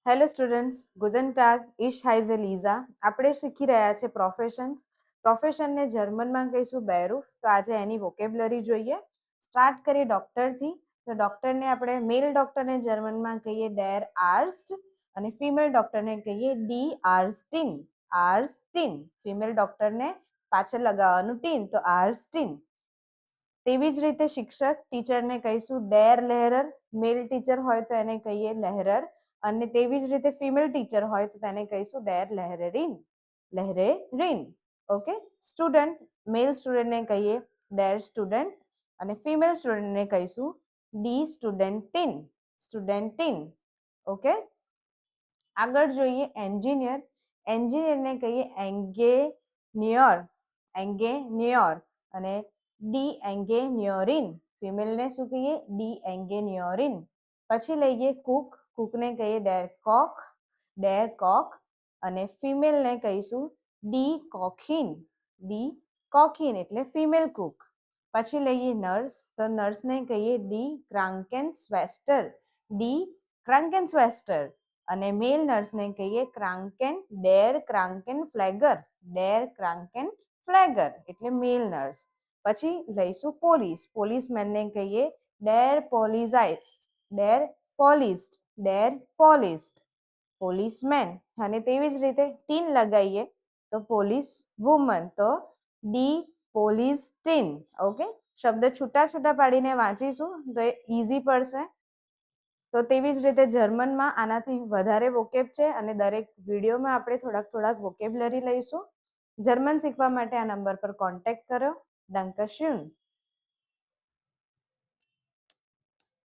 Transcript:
Hello students, ગુડન ટાગ, ઇશ હાઇઝે લીઝા. આપણે શીખી રહ્યા છે પ્રોફેશન્સ. પ્રોફેશનને જર્મનમાં કહીશું બેરુફ. તો આજે એની વોકેબ્લરી જોઈએ. સ્ટાર્ટ કરીએ ડૉક્ટરથી. તો ડૉક્ટરને આપણે મેલ ડૉક્ટરને જર્મનમાં કહીએ ડેર આર્સ્ટ અને ફિમેલ ડૉક્ટરને કહીએ ડી આર્સ્ટિન. આર્સ્ટિન. ફિમેલ ડૉક્ટરને પાછળ લગાવવાનું ટીન, તો આર્સ્ટિન. તેવી જ રીતે શિક્ષક ટીચરને કહીશું ડેર લહેરર. મેલ ટીચર હોય તો એને કહીએ લહેરર અને તેવી જ રીતે ફિમેલ ટીચર હોય તો તેને કહીશું ડેર લહેરેરીન. લહેરેરીન. ઓકે. સ્ટુડન્ટ, મેલ સ્ટુડન્ટને કહીએ ડેર સ્ટુડન્ટ અને ફિમેલ સ્ટુડન્ટને કહીશું ડી સ્ટુડન્ટિન. સ્ટુડન્ટિન. ઓકે. આગળ જોઈએ એન્જિનિયર. એન્જિનિયરને કહીએ એન્ગેનિયર. એન્ગેનિયર અને ડી એન્ગેનિયરિન. ફિમેલને શું કહીએ? ડી એન્ગેનિયરિન. પછી લઈએ કુક. કુકને કહીએ ડેર કોક. ડેર કોક અને ફિમેલને કહીશું ડી કોખિન. ડી કોખિન એટલે ફિમેલ કુક. પછી લઈએ નર્સ. તો નર્સને કહીએ ડી ક્રાંકેનસ્વેસ્ટર. ડી ક્રાંકેનસ્વેસ્ટર અને મેલ નર્સને કહીએ ક્રાંકેન ડેર ક્રાંકેન ફ્લેગર. ડેર ક્રાંકેન ફ્લેગર એટલે મેલ નર્સ. પછી લઈશું પોલીસ. પોલીસમેનને કહીએ ડેર પોલીઝાઇસ્ટ. ડેર પોલીસ્ટ. ડેર પોલીસ્ટ. પોલીસમેન. અને તેવી જ રીતે ટીન લગાવીએ તો પોલીસ વુમન, તો ડી પોલીસટીન. ઓકે. શબ્દ છૂટા છૂટા પાડીને વાંચીશું તો એ ઇઝી પડશે. તો તેવી જ રીતે જર્મનમાં આનાથી વધારે વોકેબ છે અને દરેક વિડીયોમાં આપણે થોડાક વોકેબ્લરી લઈશું. જર્મન શીખવા માટે આ નંબર પર કોન્ટેક્ટ કરો. ડંકશ્યુન.